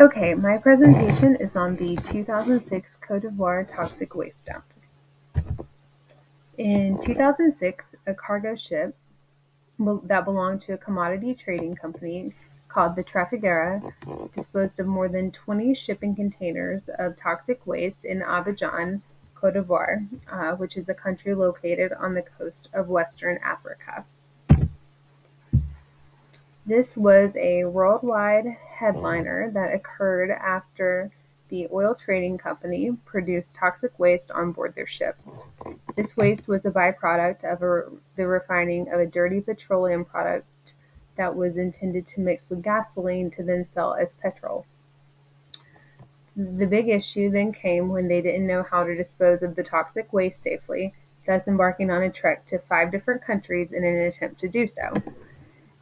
Okay, my presentation is on the 2006 Côte d'Ivoire toxic waste dump. In 2006, a cargo ship that belonged to a commodity trading company called the Trafigura disposed of more than 20 shipping containers of toxic waste in Abidjan, Côte d'Ivoire, which is a country located on the coast of Western Africa. This was a worldwide headliner that occurred after the oil trading company produced toxic waste on board their ship. This waste was a byproduct of the refining of a dirty petroleum product that was intended to mix with gasoline to then sell as petrol. The big issue then came when they didn't know how to dispose of the toxic waste safely, thus embarking on a trek to 5 different countries in an attempt to do so.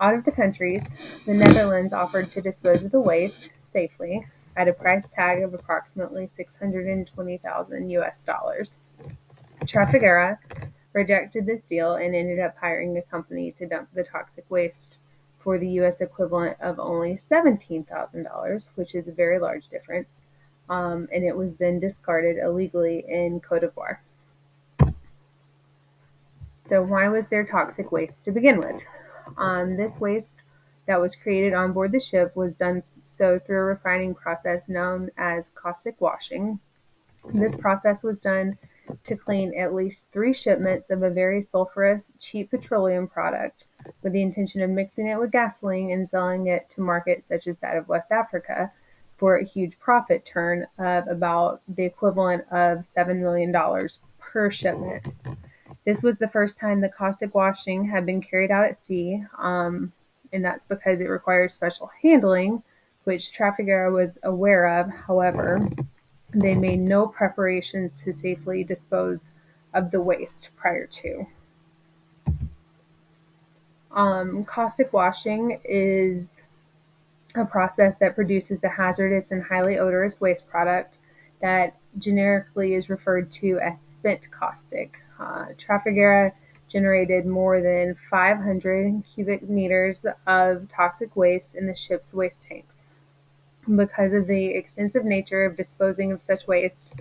Out of the countries, the Netherlands offered to dispose of the waste safely at a price tag of approximately 620,000 US dollars. Trafigura rejected this deal and ended up hiring a company to dump the toxic waste for the US equivalent of only $17,000, which is a very large difference, and it was then discarded illegally in Côte d'Ivoire. So why was there toxic waste to begin with? This waste that was created on board the ship was done so through a refining process known as caustic washing. This process was done to clean at least 3 shipments of a very sulfurous, cheap petroleum product with the intention of mixing it with gasoline and selling it to markets such as that of West Africa for a huge profit turn of about the equivalent of $7 million per shipment. This was the first time the caustic washing had been carried out at sea, and that's because it requires special handling, which Trafigura was aware of. However, they made no preparations to safely dispose of the waste prior to. Caustic washing is a process that produces a hazardous and highly odorous waste product that generically is referred to as spent caustic. Trafigura generated more than 500 cubic meters of toxic waste in the ship's waste tanks. Because of the extensive nature of disposing of such waste,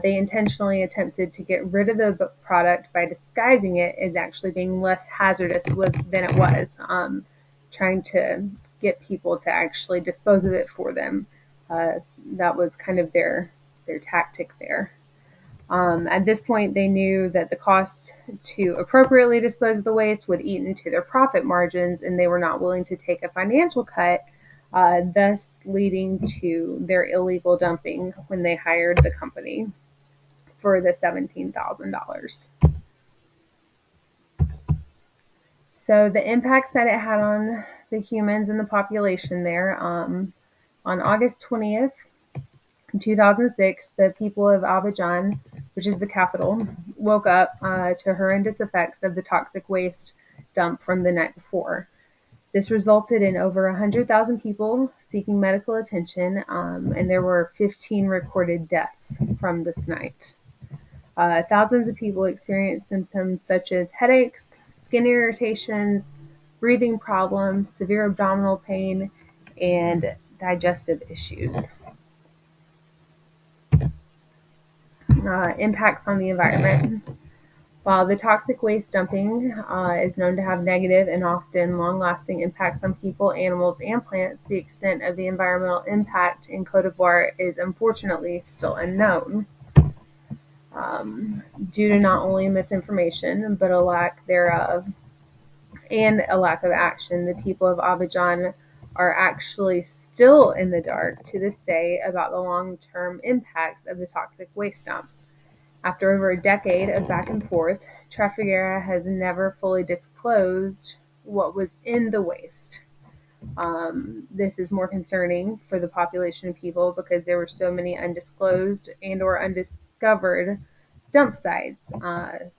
they intentionally attempted to get rid of the product by disguising it as actually being less hazardous than it was, trying to get people to actually dispose of it for them. That was kind of their tactic there. At this point, they knew that the cost to appropriately dispose of the waste would eat into their profit margins, and they were not willing to take a financial cut, thus leading to their illegal dumping when they hired the company for the $17,000. So the impacts that it had on the humans and the population there, on August 20th, 2006, the people of Abidjan, which is the capital, woke up to horrendous effects of the toxic waste dump from the night before. This resulted in over 100,000 people seeking medical attention, and there were 15 recorded deaths from this night. Thousands of people experienced symptoms such as headaches, skin irritations, breathing problems, severe abdominal pain, and digestive issues. Impacts on the environment. While the toxic waste dumping is known to have negative and often long-lasting impacts on people, animals, and plants, the extent of the environmental impact in Côte d'Ivoire is unfortunately still unknown. Due to not only misinformation, but a lack thereof, and a lack of action, the people of Abidjan are actually still in the dark to this day about the long-term impacts of the toxic waste dump. After over a decade of back and forth, Trafigura has never fully disclosed what was in the waste. This is more concerning for the population of people because there were so many undisclosed and or undiscovered dump sites.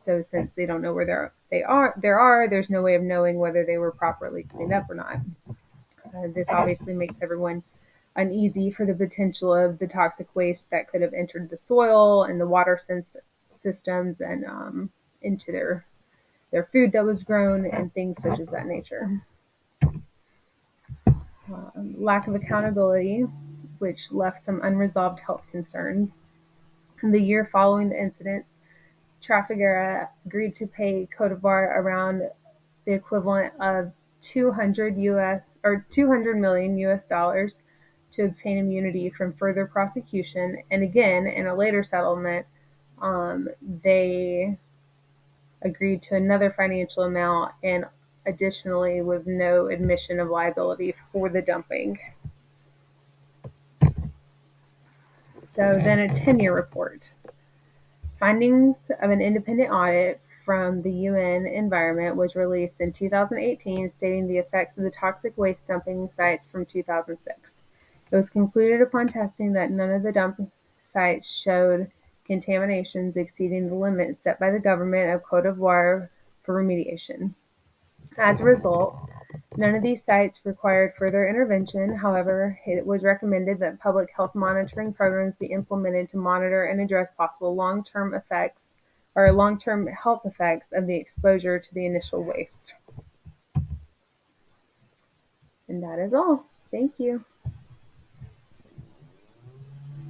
So since they don't know where there's no way of knowing whether they were properly cleaned up or not. This obviously makes everyone uneasy for the potential of the toxic waste that could have entered the soil and the water systems and into their food that was grown and things such as that nature. Lack of accountability. which left some unresolved health concerns. In the year following the incidents, Trafigura agreed to pay Cote d'Ivoire around the equivalent of 200 million US dollars to obtain immunity from further prosecution. And again, in a later settlement, they agreed to another financial amount and additionally with no admission of liability for the dumping. So then a 10-year report. Findings of an independent audit from the UN Environment was released in 2018, stating the effects of the toxic waste dumping sites from 2006. It was concluded upon testing that none of the dump sites showed contaminations exceeding the limits set by the government of Côte d'Ivoire for remediation. As a result, none of these sites required further intervention. However, it was recommended that public health monitoring programs be implemented to monitor and address possible long-term health effects of the exposure to the initial waste. And that is all. Thank you.